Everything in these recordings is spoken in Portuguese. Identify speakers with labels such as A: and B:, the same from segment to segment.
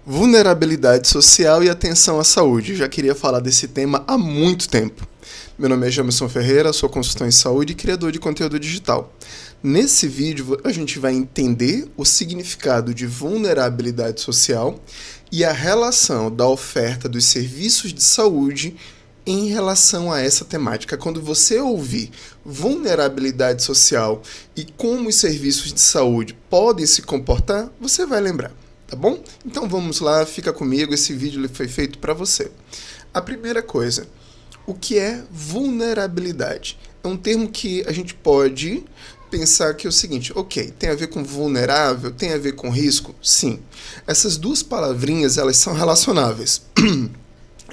A: Vulnerabilidade social e atenção à saúde. Eu já queria falar desse tema há muito tempo. Meu nome é Jamerson Ferreira, sou consultor em saúde e criador de conteúdo digital. Nesse vídeo, a gente vai entender o significado de vulnerabilidade social e a relação da oferta dos serviços de saúde em relação a essa temática. Quando você ouvir vulnerabilidade social e como os serviços de saúde podem se comportar, você vai lembrar. Tá bom? Então vamos lá, fica comigo, esse vídeo foi feito para você. A primeira coisa, o que é vulnerabilidade? É um termo que a gente pode pensar que é o seguinte, ok, tem a ver com vulnerável, tem a ver com risco? Sim. Essas duas palavrinhas, elas são relacionáveis.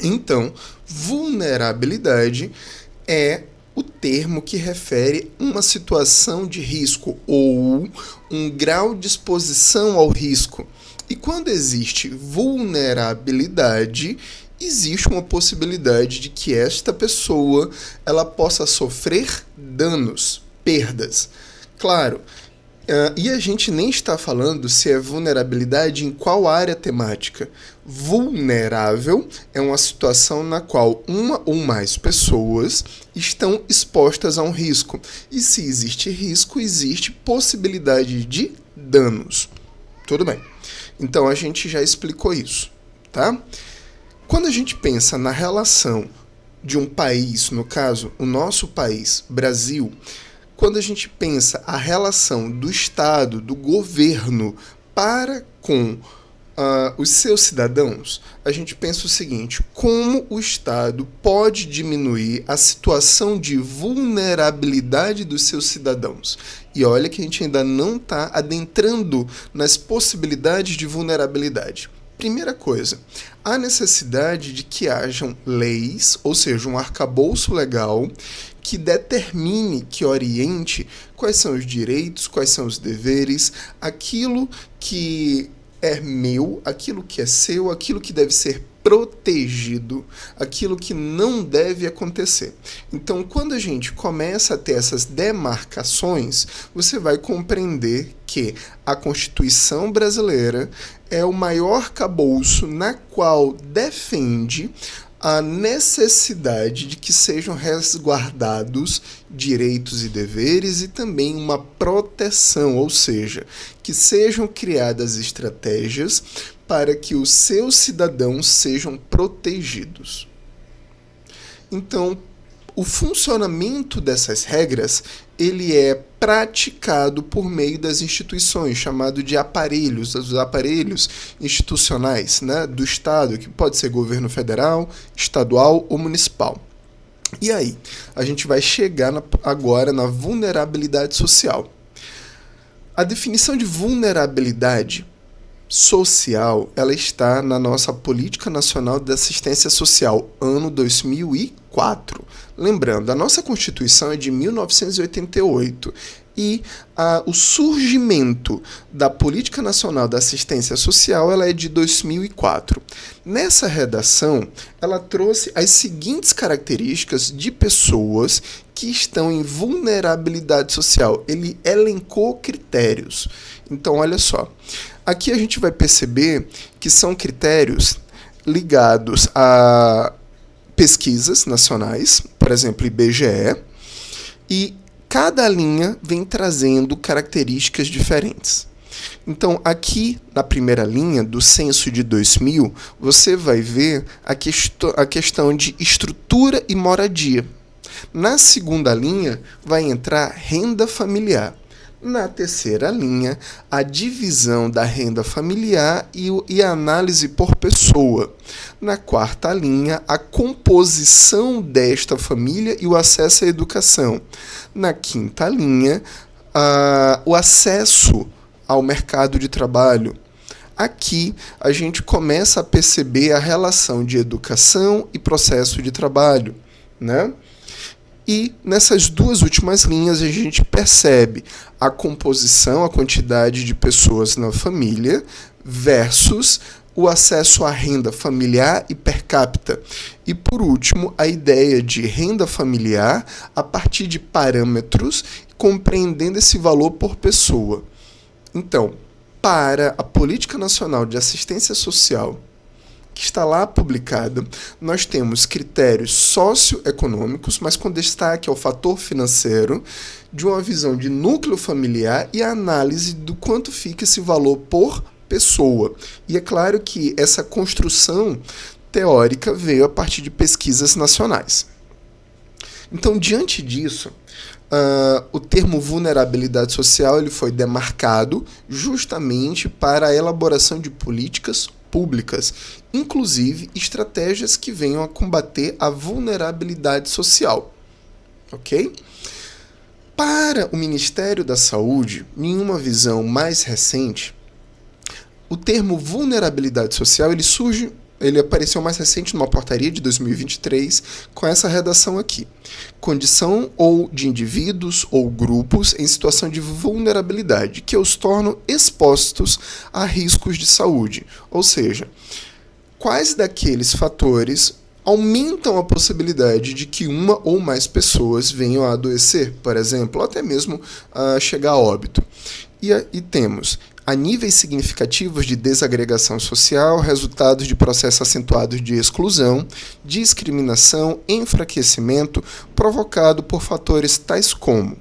A: Então, vulnerabilidade é o termo que refere uma situação de risco ou um grau de exposição ao risco. E quando existe vulnerabilidade, existe uma possibilidade de que esta pessoa ela possa sofrer danos, perdas. Claro, e a gente nem está falando se é vulnerabilidade em qual área temática. Vulnerável é uma situação na qual uma ou mais pessoas estão expostas a um risco. E se existe risco, existe possibilidade de danos. Tudo bem. Então a gente já explicou isso, tá? Quando a gente pensa na relação de um país, no caso, o nosso país, Brasil, quando a gente pensa a relação do Estado, do governo para com os seus cidadãos, a gente pensa o seguinte, como o Estado pode diminuir a situação de vulnerabilidade dos seus cidadãos? E olha que a gente ainda não está adentrando nas possibilidades de vulnerabilidade. Primeira coisa, há necessidade de que hajam leis, ou seja, um arcabouço legal que determine, que oriente quais são os direitos, quais são os deveres, aquilo que é meu, aquilo que é seu, aquilo que deve ser protegido, aquilo que não deve acontecer. Então, quando a gente começa a ter essas demarcações, você vai compreender que a Constituição brasileira é o maior arcabouço na qual defende a necessidade de que sejam resguardados direitos e deveres e também uma proteção, ou seja, que sejam criadas estratégias para que os seus cidadãos sejam protegidos. Então, o funcionamento dessas regras, ele é praticado por meio das instituições, chamado de aparelhos, os aparelhos institucionais, né, do Estado, que pode ser governo federal, estadual ou municipal. E aí, a gente vai chegar agora na vulnerabilidade social. A definição de vulnerabilidade social, ela está na nossa Política Nacional de Assistência Social, ano 2004. Lembrando, a nossa Constituição é de 1988 e o surgimento da Política Nacional da Assistência Social ela é de 2004. Nessa redação, ela trouxe as seguintes características de pessoas que estão em vulnerabilidade social. Ele elencou critérios. Então, olha só. Aqui a gente vai perceber que são critérios ligados a pesquisas nacionais, por exemplo, IBGE, e cada linha vem trazendo características diferentes. Então, aqui na primeira linha, do censo de 2000, você vai ver a questão de estrutura e moradia. Na segunda linha, vai entrar renda familiar. Na terceira linha, a divisão da renda familiar e a análise por pessoa. Na quarta linha, a composição desta família e o acesso à educação. Na quinta linha, o acesso ao mercado de trabalho. Aqui, a gente começa a perceber a relação de educação e processo de trabalho, né? E nessas duas últimas linhas a gente percebe a composição, a quantidade de pessoas na família versus o acesso à renda familiar e per capita. E por último, a ideia de renda familiar a partir de parâmetros compreendendo esse valor por pessoa. Então, para a Política Nacional de Assistência Social, que está lá publicada, nós temos critérios socioeconômicos, mas com destaque ao fator financeiro, de uma visão de núcleo familiar e a análise do quanto fica esse valor por pessoa. E é claro que essa construção teórica veio a partir de pesquisas nacionais. Então, diante disso, o termo vulnerabilidade social ele foi demarcado justamente para a elaboração de políticas públicas, inclusive estratégias que venham a combater a vulnerabilidade social. Ok? Para o Ministério da Saúde, em uma visão mais recente, o termo vulnerabilidade social ele apareceu mais recente numa portaria de 2023 com essa redação aqui. Condição ou de indivíduos ou grupos em situação de vulnerabilidade, que os tornam expostos a riscos de saúde. Ou seja, quais daqueles fatores aumentam a possibilidade de que uma ou mais pessoas venham a adoecer, por exemplo, ou até mesmo a chegar a óbito. E temos a níveis significativos de desagregação social, resultados de processos acentuados de exclusão, discriminação, enfraquecimento, provocado por fatores tais como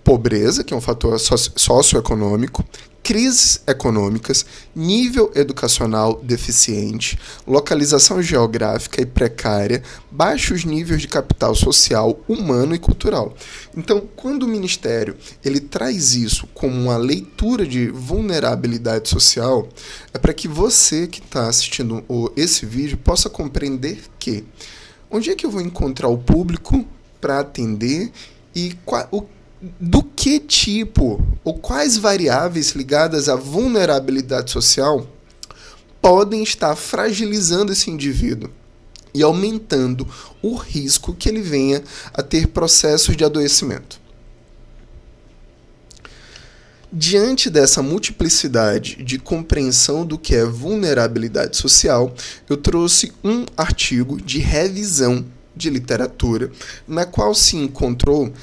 A: pobreza, que é um fator socioeconômico, crises econômicas, nível educacional deficiente, localização geográfica e precária, baixos níveis de capital social, humano e cultural. Então, quando o Ministério ele traz isso como uma leitura de vulnerabilidade social, é para que você que está assistindo esse vídeo possa compreender que onde é que eu vou encontrar o público para atender e do que tipo ou quais variáveis ligadas à vulnerabilidade social podem estar fragilizando esse indivíduo e aumentando o risco que ele venha a ter processos de adoecimento. Diante dessa multiplicidade de compreensão do que é vulnerabilidade social, eu trouxe um artigo de revisão de literatura, na qual se encontrou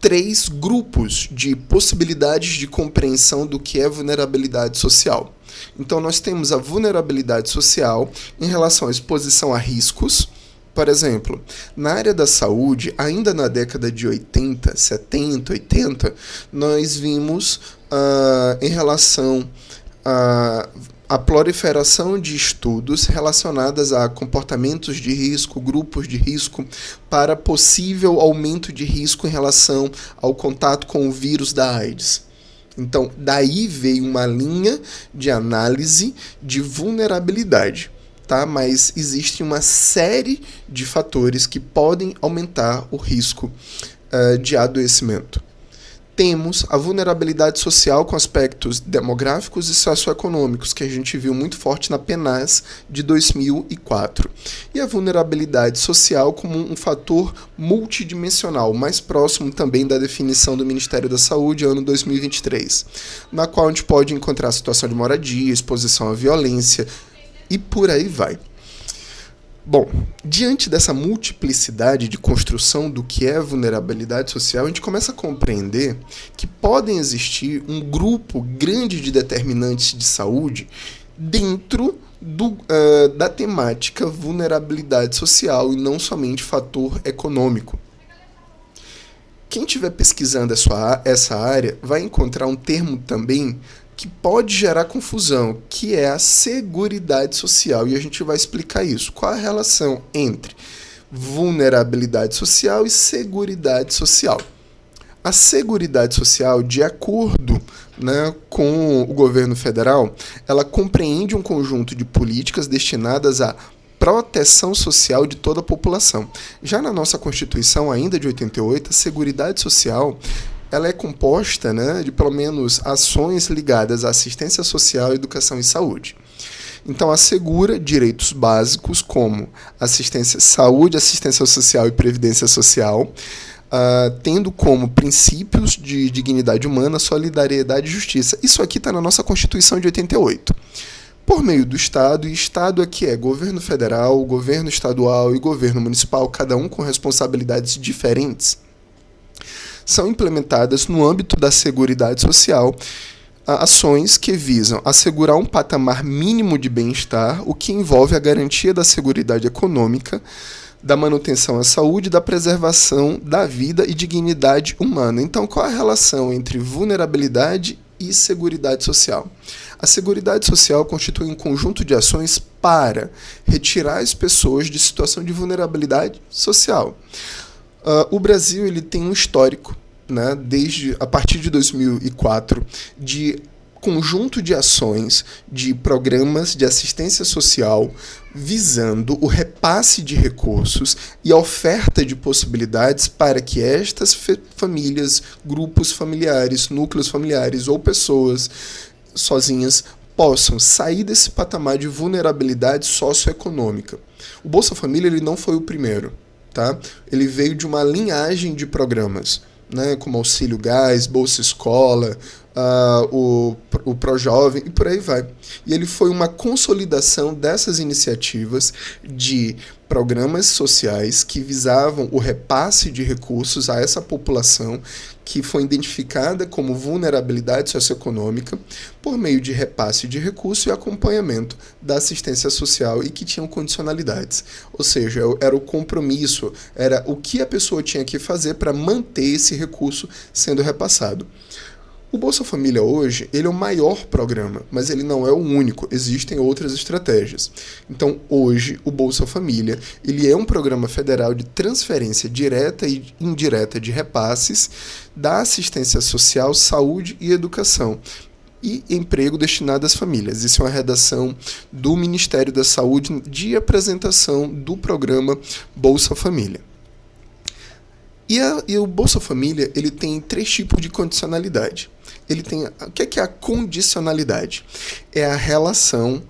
A: 3 grupos de possibilidades de compreensão do que é vulnerabilidade social. Então, nós temos a vulnerabilidade social em relação à exposição a riscos. Por exemplo, na área da saúde, ainda na década de 80, 70, 80, nós vimos em relação a proliferação de estudos relacionados a comportamentos de risco, grupos de risco, para possível aumento de risco em relação ao contato com o vírus da AIDS. Então, daí veio uma linha de análise de vulnerabilidade, tá? Mas existe uma série de fatores que podem aumentar o risco de adoecimento. Temos a vulnerabilidade social com aspectos demográficos e socioeconômicos, que a gente viu muito forte na PNAS de 2004. E a vulnerabilidade social como um fator multidimensional, mais próximo também da definição do Ministério da Saúde, ano 2023, na qual a gente pode encontrar a situação de moradia, exposição à violência e por aí vai. Bom, diante dessa multiplicidade de construção do que é vulnerabilidade social, a gente começa a compreender que podem existir um grupo grande de determinantes de saúde dentro da temática vulnerabilidade social e não somente fator econômico. Quem estiver pesquisando essa área vai encontrar um termo também que pode gerar confusão, que é a seguridade social, e a gente vai explicar isso. Qual a relação entre vulnerabilidade social e seguridade social? A seguridade social, de acordo, com o governo federal, ela compreende um conjunto de políticas destinadas à proteção social de toda a população. Já na nossa Constituição, ainda de 88, a seguridade social ela é composta de pelo menos ações ligadas à assistência social, educação e saúde. Então, assegura direitos básicos como saúde, assistência social e previdência social, tendo como princípios de dignidade humana, solidariedade e justiça. Isso aqui está na nossa Constituição de 88. Por meio do Estado, e Estado aqui é governo federal, governo estadual e governo municipal, cada um com responsabilidades diferentes, são implementadas no âmbito da seguridade social ações que visam assegurar um patamar mínimo de bem-estar, o que envolve a garantia da seguridade econômica, da manutenção à saúde e da preservação da vida e dignidade humana. Então, qual é a relação entre vulnerabilidade e seguridade social? A seguridade social constitui um conjunto de ações para retirar as pessoas de situação de vulnerabilidade social. O Brasil ele tem um histórico, né, desde a partir de 2004, de conjunto de ações, de programas de assistência social visando o repasse de recursos e a oferta de possibilidades para que estas famílias, grupos familiares, núcleos familiares ou pessoas sozinhas possam sair desse patamar de vulnerabilidade socioeconômica. O Bolsa Família ele não foi o primeiro, tá? Ele veio de uma linhagem de programas, né, como Auxílio Gás, Bolsa Escola, o ProJovem e por aí vai. E ele foi uma consolidação dessas iniciativas de programas sociais que visavam o repasse de recursos a essa população que foi identificada como vulnerabilidade socioeconômica por meio de repasse de recursos e acompanhamento da assistência social e que tinham condicionalidades. Ou seja, era o compromisso, era o que a pessoa tinha que fazer para manter esse recurso sendo repassado. O Bolsa Família hoje, ele é o maior programa, mas ele não é o único, existem outras estratégias. Então, hoje, o Bolsa Família, ele é um programa federal de transferência direta e indireta de repasses da assistência social, saúde e educação e emprego destinado às famílias. Isso é uma redação do Ministério da Saúde de apresentação do programa Bolsa Família. E o Bolsa Família ele tem 3 tipos de condicionalidade. Ele tem, o que é a condicionalidade? É a relação,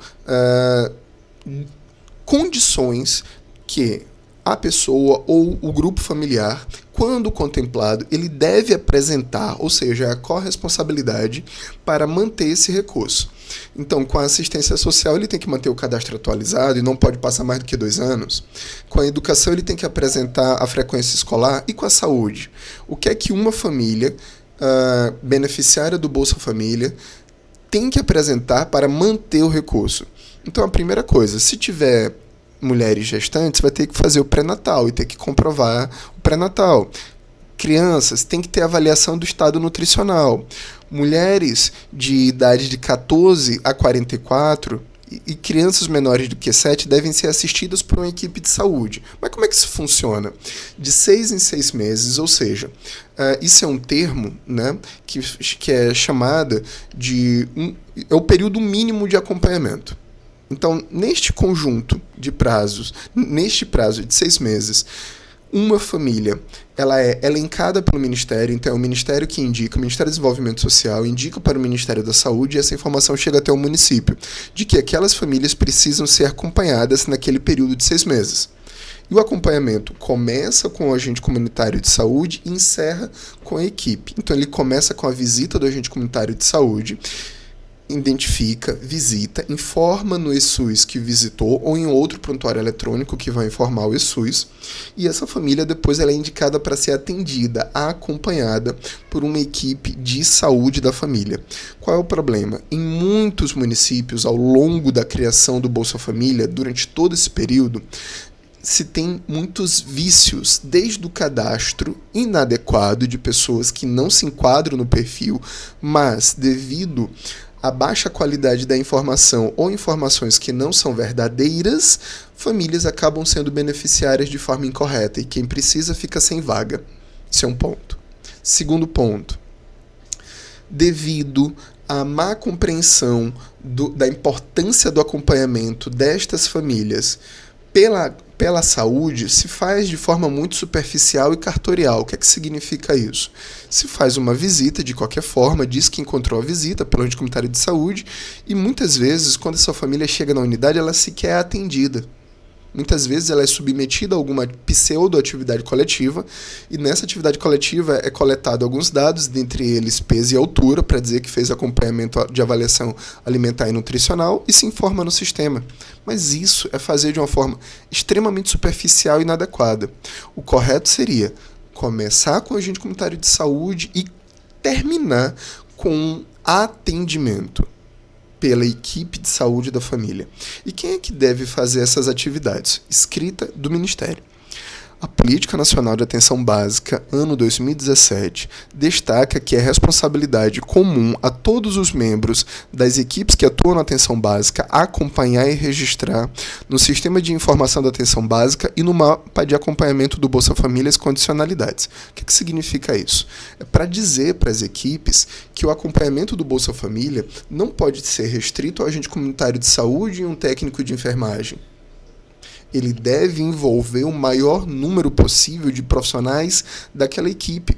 A: condições que a pessoa ou o grupo familiar, quando contemplado, ele deve apresentar, ou seja, é a corresponsabilidade para manter esse recurso. Então, com a assistência social, ele tem que manter o cadastro atualizado e não pode passar mais do que 2 anos. Com a educação, ele tem que apresentar a frequência escolar. E com a saúde? O que é que uma família beneficiária do Bolsa Família tem que apresentar para manter o recurso? Então, a primeira coisa, se tiver mulheres gestantes, vai ter que fazer o pré-natal e ter que comprovar o pré-natal. Crianças, tem que ter avaliação do estado nutricional. Mulheres de idade de 14 a 44 e crianças menores do que 7 devem ser assistidas por uma equipe de saúde. Mas como é que isso funciona? De 6 em 6 meses, ou seja, isso é um termo, né, que é chamada de é o período mínimo de acompanhamento. Então, neste conjunto de prazos, neste prazo de 6 meses, uma família ela é elencada pelo Ministério, então é o Ministério que indica, o Ministério do Desenvolvimento Social indica para o Ministério da Saúde e essa informação chega até o município, de que aquelas famílias precisam ser acompanhadas naquele período de 6 meses. E o acompanhamento começa com o agente comunitário de saúde e encerra com a equipe. Então ele começa com a visita do agente comunitário de saúde, identifica, visita, informa no ESUS que visitou ou em outro prontuário eletrônico que vai informar o ESUS, e essa família depois ela é indicada para ser atendida, acompanhada por uma equipe de saúde da família. Qual é o problema? Em muitos municípios, ao longo da criação do Bolsa Família, durante todo esse período, se tem muitos vícios, desde o cadastro inadequado de pessoas que não se enquadram no perfil, mas devido a baixa qualidade da informação ou informações que não são verdadeiras, famílias acabam sendo beneficiárias de forma incorreta e quem precisa fica sem vaga. Esse é um ponto. Segundo ponto, devido à má compreensão da importância do acompanhamento destas famílias pela saúde, se faz de forma muito superficial e cartorial. O que é que significa isso? Se faz uma visita de qualquer forma, diz que encontrou a visita pelo agente comunitário de saúde e muitas vezes, quando essa família chega na unidade, ela sequer é atendida. Muitas vezes ela é submetida a alguma pseudo-atividade coletiva e nessa atividade coletiva é coletado alguns dados, dentre eles peso e altura, para dizer que fez acompanhamento de avaliação alimentar e nutricional e se informa no sistema. Mas isso é fazer de uma forma extremamente superficial e inadequada. O correto seria começar com o agente comunitário de saúde e terminar com atendimento pela equipe de saúde da família. E quem é que deve fazer essas atividades? Escrita do Ministério. A Política Nacional de Atenção Básica, ano 2017, destaca que é responsabilidade comum a todos os membros das equipes que atuam na atenção básica acompanhar e registrar no Sistema de Informação da Atenção Básica e no mapa de acompanhamento do Bolsa Família as condicionalidades. O que significa isso? É para dizer para as equipes que o acompanhamento do Bolsa Família não pode ser restrito ao agente comunitário de saúde e um técnico de enfermagem. Ele deve envolver o maior número possível de profissionais daquela equipe,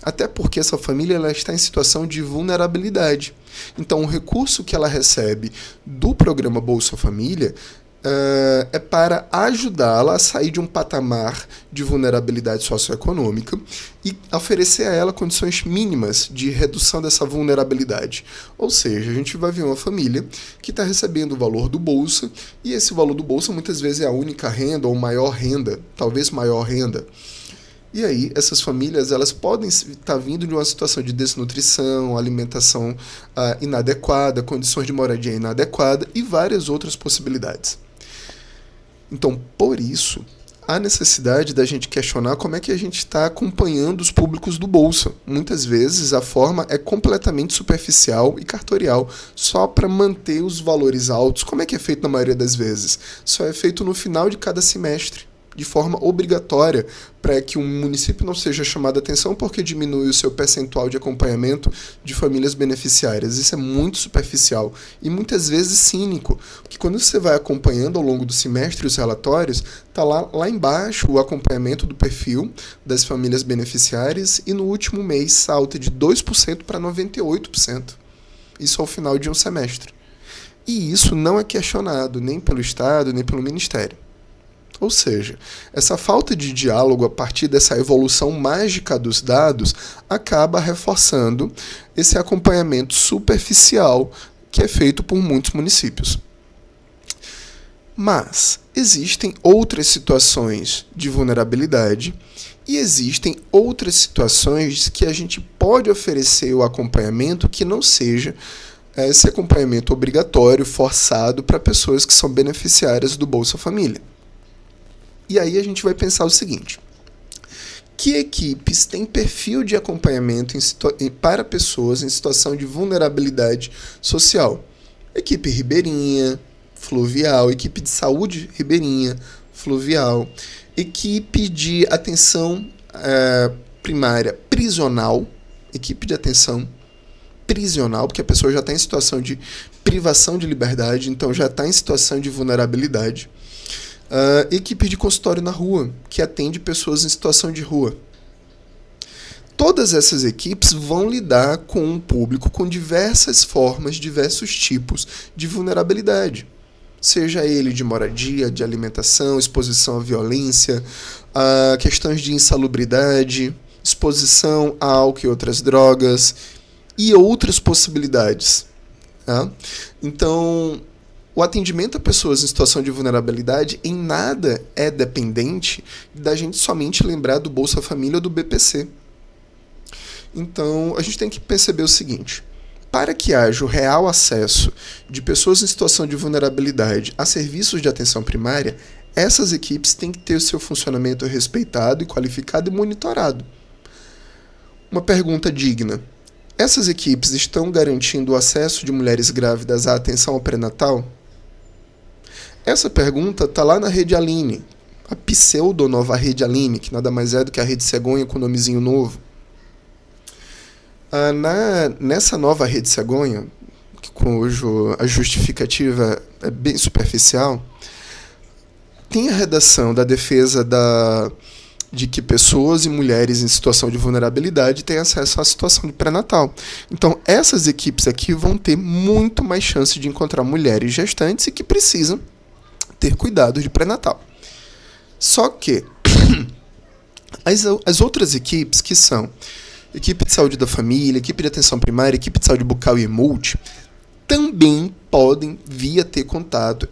A: até porque essa família ela está em situação de vulnerabilidade. Então, o recurso que ela recebe do programa Bolsa Família é para ajudá-la a sair de um patamar de vulnerabilidade socioeconômica e oferecer a ela condições mínimas de redução dessa vulnerabilidade. Ou seja, a gente vai ver uma família que está recebendo o valor do Bolsa, e esse valor do Bolsa muitas vezes é a única renda ou maior renda, talvez maior renda. E aí, essas famílias elas podem estar vindo de uma situação de desnutrição, alimentação inadequada, condições de moradia inadequada e várias outras possibilidades. Então, por isso, há necessidade da gente questionar como é que a gente está acompanhando os públicos do Bolsa. Muitas vezes a forma é completamente superficial e cartorial, só para manter os valores altos. Como é que é feito na maioria das vezes? Só é feito no final de cada semestre, de forma obrigatória, para que um município não seja chamado a atenção porque diminui o seu percentual de acompanhamento de famílias beneficiárias. Isso é muito superficial e muitas vezes cínico, porque quando você vai acompanhando ao longo do semestre os relatórios, está lá embaixo o acompanhamento do perfil das famílias beneficiárias e no último mês salta de 2% para 98%. Isso ao final de um semestre. E isso não é questionado nem pelo Estado, nem pelo Ministério. Ou seja, essa falta de diálogo a partir dessa evolução mágica dos dados acaba reforçando esse acompanhamento superficial que é feito por muitos municípios. Mas existem outras situações de vulnerabilidade e existem outras situações que a gente pode oferecer o acompanhamento que não seja esse acompanhamento obrigatório, forçado para pessoas que são beneficiárias do Bolsa Família. E aí a gente vai pensar o seguinte: que equipes têm perfil de acompanhamento para pessoas em situação de vulnerabilidade social? Equipe ribeirinha, fluvial, equipe de saúde ribeirinha, fluvial, equipe de atenção primária prisional, equipe de atenção prisional, porque a pessoa já está em situação de privação de liberdade, então já está em situação de vulnerabilidade. Equipe de consultório na rua, que atende pessoas em situação de rua. Todas essas equipes vão lidar com um público com diversas formas, diversos tipos de vulnerabilidade. Seja ele de moradia, de alimentação, exposição à violência, questões de insalubridade, exposição a álcool e outras drogas e outras possibilidades. Tá? Então, o atendimento a pessoas em situação de vulnerabilidade em nada é dependente da gente somente lembrar do Bolsa Família ou do BPC. Então, a gente tem que perceber o seguinte: para que haja o real acesso de pessoas em situação de vulnerabilidade a serviços de atenção primária, essas equipes têm que ter o seu funcionamento respeitado e qualificado e monitorado. Uma pergunta digna: essas equipes estão garantindo o acesso de mulheres grávidas à atenção ao pré-natal? Essa pergunta está lá na Rede Aline, a pseudo-nova Rede Aline, que nada mais é do que a Rede Cegonha com nomezinho novo. Nessa nova Rede Cegonha, cujo a justificativa é bem superficial, tem a redação da defesa de que pessoas e mulheres em situação de vulnerabilidade têm acesso à situação de pré-natal. Então, essas equipes aqui vão ter muito mais chance de encontrar mulheres gestantes e que precisam ter cuidados de pré-natal. Só que as outras equipes, que são equipe de saúde da família, equipe de atenção primária, equipe de saúde bucal e multi, também podem vir a ter contato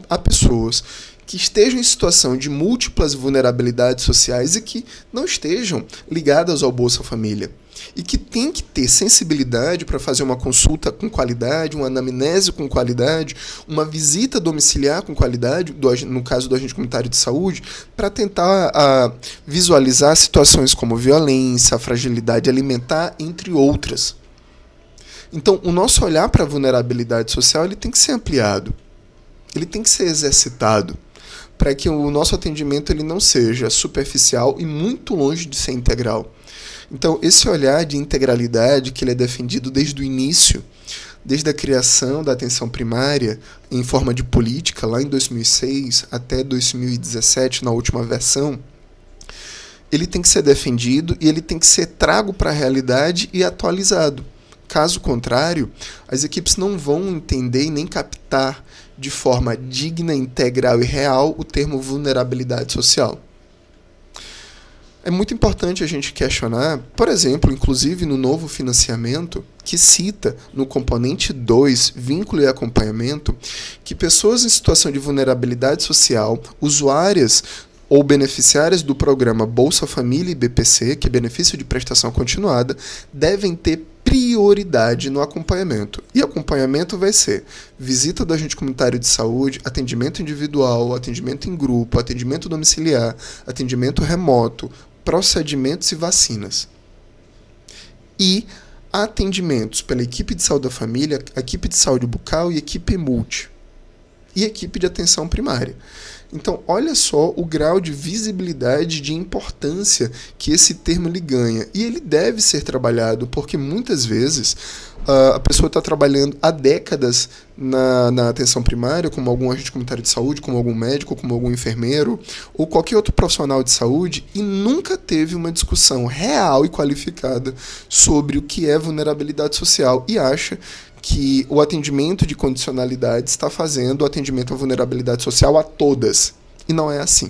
A: a pessoas que estejam em situação de múltiplas vulnerabilidades sociais e que não estejam ligadas ao Bolsa Família. E que tem que ter sensibilidade para fazer uma consulta com qualidade, uma anamnese com qualidade, uma visita domiciliar com qualidade, no caso do agente comunitário de saúde, para tentar visualizar situações como violência, fragilidade alimentar, entre outras. Então, o nosso olhar para a vulnerabilidade social ele tem que ser ampliado, ele tem que ser exercitado, para que o nosso atendimento ele não seja superficial e muito longe de ser integral. Então, esse olhar de integralidade que ele é defendido desde o início, desde a criação da atenção primária em forma de política, lá em 2006 até 2017, na última versão, ele tem que ser defendido e ele tem que ser trago para a realidade e atualizado. Caso contrário, as equipes não vão entender e nem captar de forma digna, integral e real o termo vulnerabilidade social. É muito importante a gente questionar, por exemplo, inclusive no novo financiamento, que cita no componente 2, vínculo e acompanhamento, que pessoas em situação de vulnerabilidade social, usuárias ou beneficiárias do programa Bolsa Família e BPC, que é benefício de prestação continuada, devem ter prioridade no acompanhamento. E acompanhamento vai ser visita do agente comunitário de saúde, atendimento individual, atendimento em grupo, atendimento domiciliar, atendimento remoto, procedimentos e vacinas. E atendimentos pela equipe de saúde da família, equipe de saúde bucal e equipe multi. E equipe de atenção primária. Então, olha só o grau de visibilidade, de importância que esse termo ele ganha. E ele deve ser trabalhado, porque muitas vezes a pessoa está trabalhando há décadas na atenção primária, como algum agente comunitário de saúde, como algum médico, como algum enfermeiro, ou qualquer outro profissional de saúde, e nunca teve uma discussão real e qualificada sobre o que é vulnerabilidade social, e acha que o atendimento de condicionalidade está fazendo o atendimento à vulnerabilidade social a todas. E não é assim.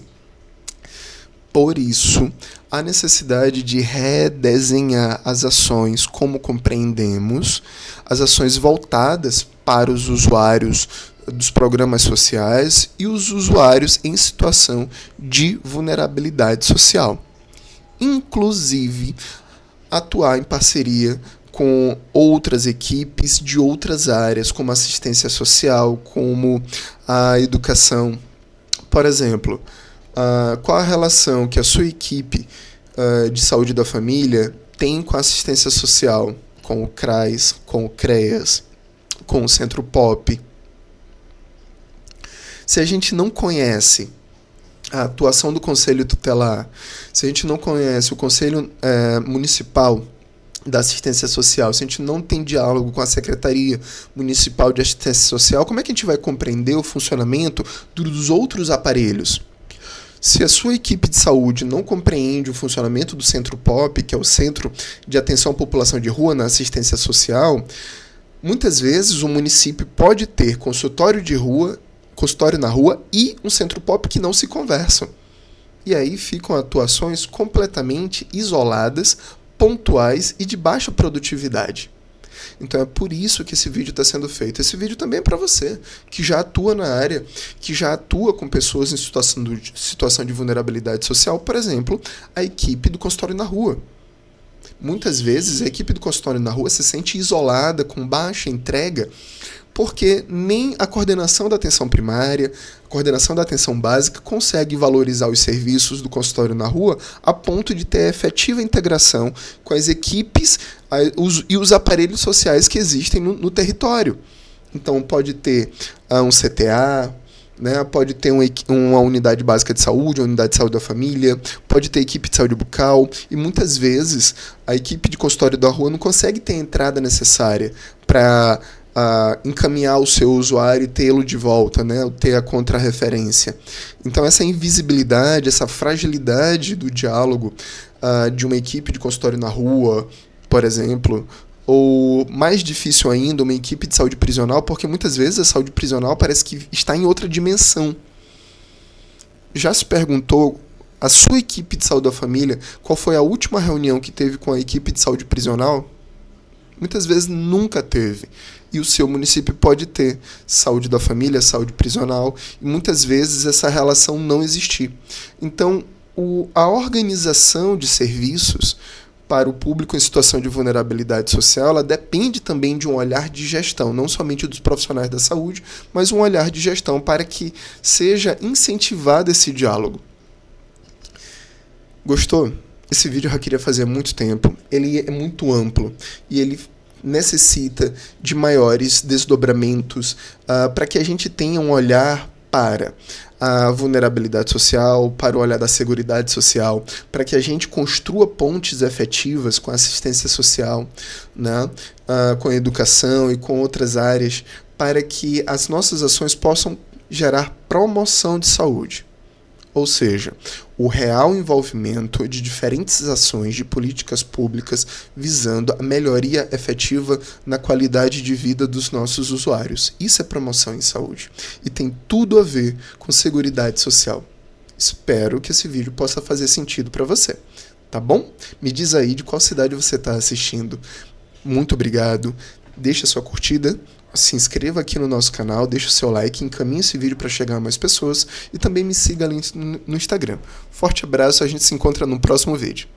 A: Por isso, a necessidade de redesenhar as ações como compreendemos, as ações voltadas para os usuários dos programas sociais e os usuários em situação de vulnerabilidade social. Inclusive, atuar em parceria com outras equipes de outras áreas, como assistência social, como a educação. Por exemplo, qual a relação que a sua equipe de saúde da família tem com a assistência social, com o CRAS, com o CREAS, com o Centro POP? Se a gente não conhece a atuação do Conselho Tutelar, se a gente não conhece o Conselho Municipal da Assistência Social, se a gente não tem diálogo com a Secretaria Municipal de Assistência Social, como é que a gente vai compreender o funcionamento dos outros aparelhos? Se a sua equipe de saúde não compreende o funcionamento do Centro POP, que é o Centro de Atenção à População de Rua na Assistência Social, muitas vezes o município pode ter consultório na rua e um Centro POP que não se conversam. E aí ficam atuações completamente isoladas, pontuais e de baixa produtividade. Então é por isso que esse vídeo está sendo feito. Esse vídeo também é para você, que já atua na área, que já atua com pessoas em situação de vulnerabilidade social, por exemplo, a equipe do consultório na rua. Muitas vezes a equipe do consultório na rua se sente isolada, com baixa entrega, porque nem a coordenação da atenção primária, a coordenação da atenção básica consegue valorizar os serviços do consultório na rua a ponto de ter efetiva integração com as equipes e os aparelhos sociais que existem no território. Então pode ter um CTA, né, pode ter uma unidade básica de saúde, uma unidade de saúde da família, pode ter equipe de saúde bucal, e muitas vezes a equipe de consultório da rua não consegue ter a entrada necessária para encaminhar o seu usuário e tê-lo de volta, né, ter a contrarreferência. Então essa invisibilidade, essa fragilidade do diálogo de uma equipe de consultório na rua, por exemplo, ou mais difícil ainda, uma equipe de saúde prisional, porque muitas vezes a saúde prisional parece que está em outra dimensão. Já se perguntou, a sua equipe de saúde da família, qual foi a última reunião que teve com a equipe de saúde prisional? Muitas vezes nunca teve. e o seu município pode ter saúde da família, saúde prisional, e muitas vezes essa relação não existir. Então, a organização de serviços para o público em situação de vulnerabilidade social, ela depende também de um olhar de gestão, não somente dos profissionais da saúde, mas um olhar de gestão para que seja incentivado esse diálogo. Gostou? Esse vídeo eu já queria fazer há muito tempo. Ele é muito amplo e ele necessita de maiores desdobramentos para que a gente tenha um olhar para a vulnerabilidade social, para o olhar da seguridade social, para que a gente construa pontes efetivas com a assistência social, né, com a educação e com outras áreas, para que as nossas ações possam gerar promoção de saúde. Ou seja, o real envolvimento de diferentes ações de políticas públicas visando a melhoria efetiva na qualidade de vida dos nossos usuários. Isso é promoção em saúde e tem tudo a ver com seguridade social. Espero que esse vídeo possa fazer sentido para você, tá bom? Me diz aí de qual cidade você está assistindo. Muito obrigado. Deixa sua curtida. Se inscreva aqui no nosso canal, deixe o seu like, encaminhe esse vídeo para chegar a mais pessoas e também me siga ali no Instagram. Forte abraço, a gente se encontra no próximo vídeo.